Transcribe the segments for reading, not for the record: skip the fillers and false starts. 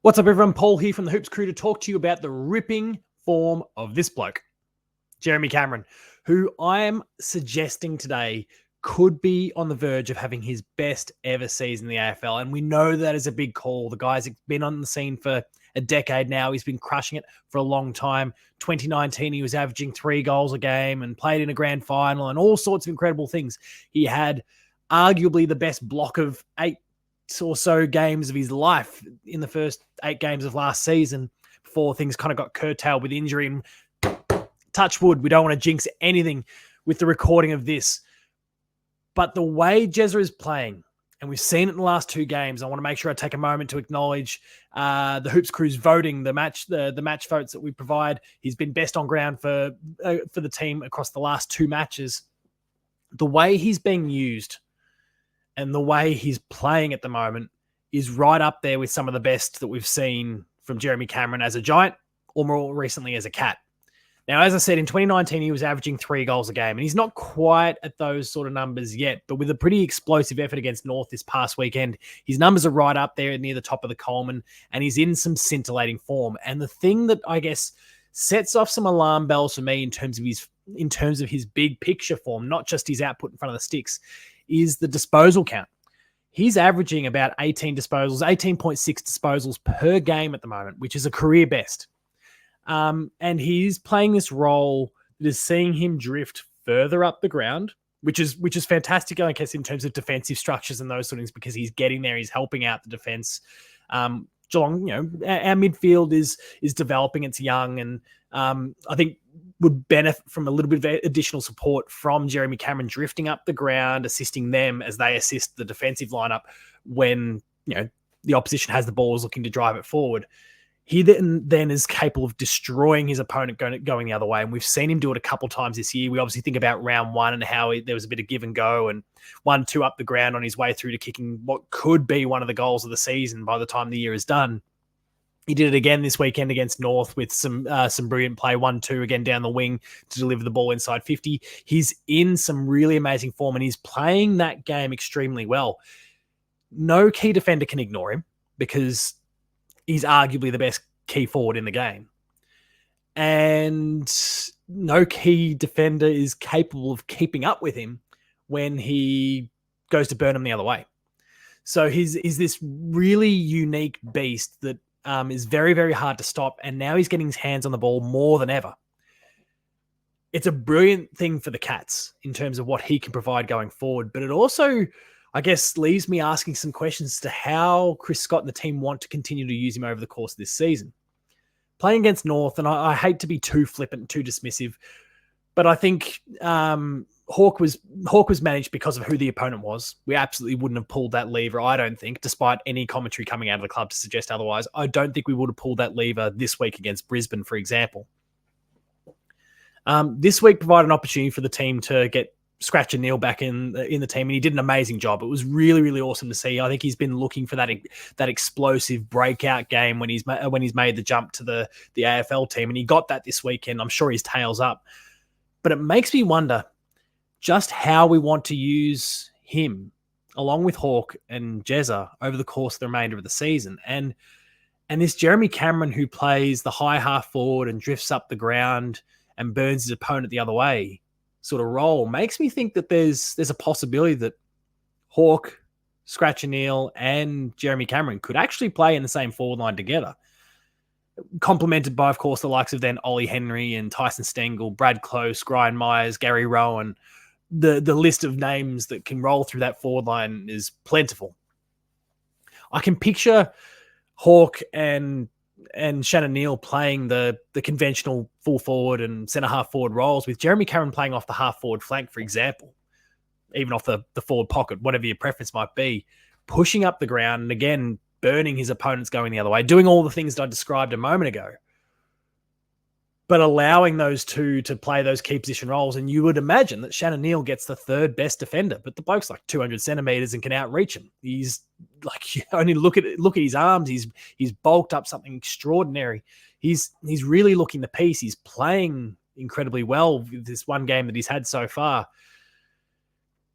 What's up, everyone? Paul here from the Hoops Crew to talk to you about the ripping form of this bloke, Jeremy Cameron, who I am suggesting today could be on the verge of having his best ever season in the AFL. And we know that is a big call. The guy's been on the scene for a decade now. He's been crushing it for a long time. 2019, he was averaging 3 goals a game and played in a grand final and all sorts of incredible things. He had arguably the best block of 8 or so games of his life in the first 8 games of last season before things kind of got curtailed with injury. And touch wood, we don't want to jinx anything with the recording of this. But the way Jezza is playing, and we've seen it in the last 2 games, I want to make sure I take a moment to acknowledge the Hoops Crew's voting, the match votes that we provide. He's been best on ground for the team across the last 2 matches. The way he's being used and the way he's playing at the moment is right up there with some of the best that we've seen from Jeremy Cameron as a Giant or more recently as a Cat. Now, as I said, in 2019, he was averaging 3 goals a game, and he's not quite at those sort of numbers yet, but with a pretty explosive effort against North this past weekend, his numbers are right up there near the top of the Coleman, and he's in some scintillating form. And the thing that I guess sets off some alarm bells for me in terms of his big picture form, not just his output in front of the sticks, is the disposal count. He's averaging about 18.6 disposals per game at the moment, which is a career best. And he's playing this role that is seeing him drift further up the ground, which is fantastic, I guess, in terms of defensive structures and those sort of things, because he's getting there, he's helping out the defense. Geelong, our midfield is developing, it's young, and I think would benefit from a little bit of additional support from Jeremy Cameron drifting up the ground, assisting them as they assist the defensive lineup when the opposition has the ball, is looking to drive it forward. He then is capable of destroying his opponent going the other way. And we've seen him do it a couple times this year. We obviously think about round 1 and how there was a bit of give and go and 1-2 up the ground on his way through to kicking what could be one of the goals of the season by the time the year is done. He did it again this weekend against North with some brilliant play, 1-2 again down the wing to deliver the ball inside 50. He's in some really amazing form and he's playing that game extremely well. No key defender can ignore him because he's arguably the best key forward in the game. And no key defender is capable of keeping up with him when he goes to burn him the other way. So he's this really unique beast that is very, very hard to stop. And now he's getting his hands on the ball more than ever. It's a brilliant thing for the Cats in terms of what he can provide going forward. But it also, I guess, leaves me asking some questions as to how Chris Scott and the team want to continue to use him over the course of this season. Playing against North, and I hate to be too flippant and too dismissive, but I think Hawk was managed because of who the opponent was. We absolutely wouldn't have pulled that lever, I don't think, despite any commentary coming out of the club to suggest otherwise. I don't think we would have pulled that lever this week against Brisbane, for example. This week provided an opportunity for the team to get Scratch and Neil back in the team, and he did an amazing job. It was really, really awesome to see. I think he's been looking for that explosive breakout game when he's made the jump to the AFL team, and he got that this weekend. I'm sure his tail's up. But it makes me wonder just how we want to use him along with Hawk and Jezza over the course of the remainder of the season. And this Jeremy Cameron, who plays the high half forward and drifts up the ground and burns his opponent the other way sort of role, makes me think that there's a possibility that Hawk, Scratch and Neil, and Jeremy Cameron could actually play in the same forward line together. Complemented by, of course, the likes of then Ollie Henry and Tyson Stengel, Brad Close, Ryan Myers, Gary Rowan. The list of names that can roll through that forward line is plentiful. I can picture Hawk and Shannon Neal playing the conventional full forward and centre half forward roles, with Jeremy Cameron playing off the half forward flank, for example, even off the forward pocket, whatever your preference might be, pushing up the ground and again burning his opponents going the other way, doing all the things that I described a moment ago, but allowing those two to play those key position roles. And you would imagine that Shannon Neal gets the 3rd best defender, but the bloke's like 200 centimeters and can outreach him. He's like, you only look at his arms. He's bulked up something extraordinary. He's really looking the piece. He's playing incredibly well with this one game that he's had so far.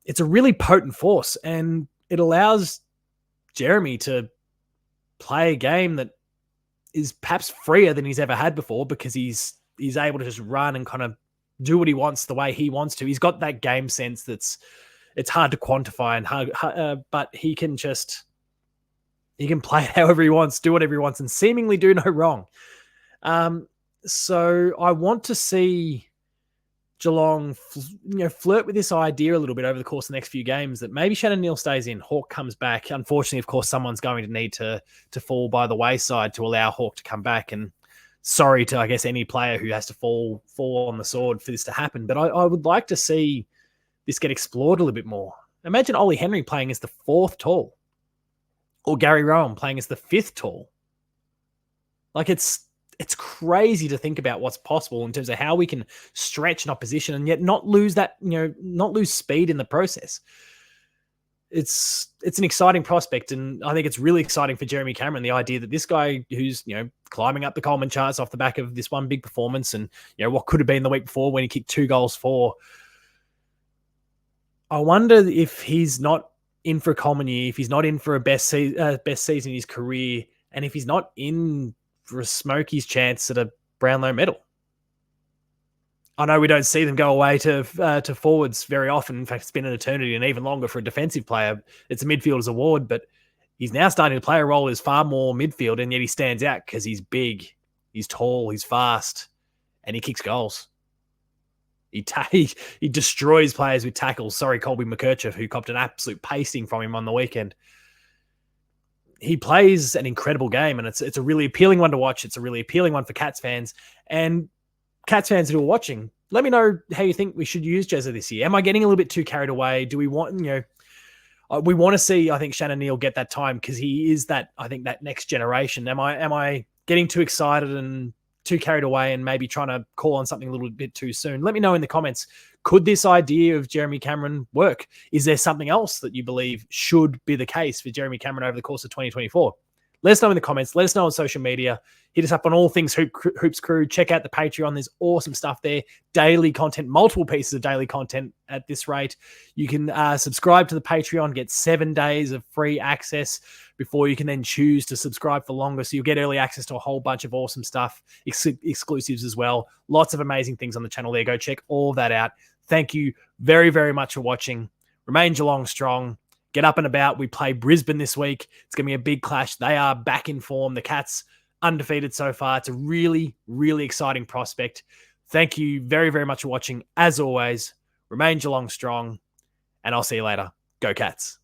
It's a really potent force, and it allows Jeremy to play a game that is perhaps freer than he's ever had before because he's able to just run and kind of do what he wants the way he wants to. He's got that game sense it's hard to quantify and but he can play however he wants, do whatever he wants, and seemingly do no wrong. So I want to see Geelong, flirt with this idea a little bit over the course of the next few games that maybe Shannon Neal stays in, Hawk comes back. Unfortunately, of course, someone's going to need to fall by the wayside to allow Hawk to come back. And sorry to, I guess, any player who has to fall on the sword for this to happen. But I would like to see this get explored a little bit more. Imagine Ollie Henry playing as the fourth tall, or Gary Rowan playing as the fifth tall. Like it's crazy to think about what's possible in terms of how we can stretch an opposition and yet not lose that, not lose speed in the process. It's an exciting prospect, and I think it's really exciting for Jeremy Cameron, the idea that this guy who's, climbing up the Coleman charts off the back of this one big performance and, what could have been the week before when he kicked 2 goals for. I wonder if he's not in for a Coleman year, if he's not in for a best season in his career, and if he's not in for a Smokey's chance at a Brownlow medal. I know we don't see them go away to forwards very often. In fact, it's been an eternity and even longer for a defensive player. It's a midfielder's award, but he's now starting to play a role as far more midfield, and yet he stands out because he's big, he's tall, he's fast, and he kicks goals. He destroys players with tackles. Sorry, Colby McKerchief, who copped an absolute pasting from him on the weekend. He plays an incredible game, and it's a really appealing one to watch. It's a really appealing one for Cats fans. And Cats fans who are watching, let me know how you think we should use Jezza this year. Am I getting a little bit too carried away? Do we want, we want to see, I think, Shannon Neal get that time because he is that next generation. Am I getting too excited and too carried away and maybe trying to call on something a little bit too soon? Let me know in the comments. Could this idea of Jeremy Cameron work? Is there something else that you believe should be the case for Jeremy Cameron over the course of 2024? Let us know in the comments. Let us know on social media. Hit us up on all things Hoops Crew. Check out the Patreon. There's awesome stuff there. Daily content, multiple pieces of daily content at this rate. You can subscribe to the Patreon, get 7 days of free access before you can then choose to subscribe for longer. So you'll get early access to a whole bunch of awesome stuff, exclusives as well. Lots of amazing things on the channel there. Go check all of that out. Thank you very, very much for watching. Remain Geelong strong. Get up and about. We play Brisbane this week. It's going to be a big clash. They are back in form. The Cats undefeated so far. It's a really, really exciting prospect. Thank you very, very much for watching. As always, remain Geelong strong, and I'll see you later. Go Cats.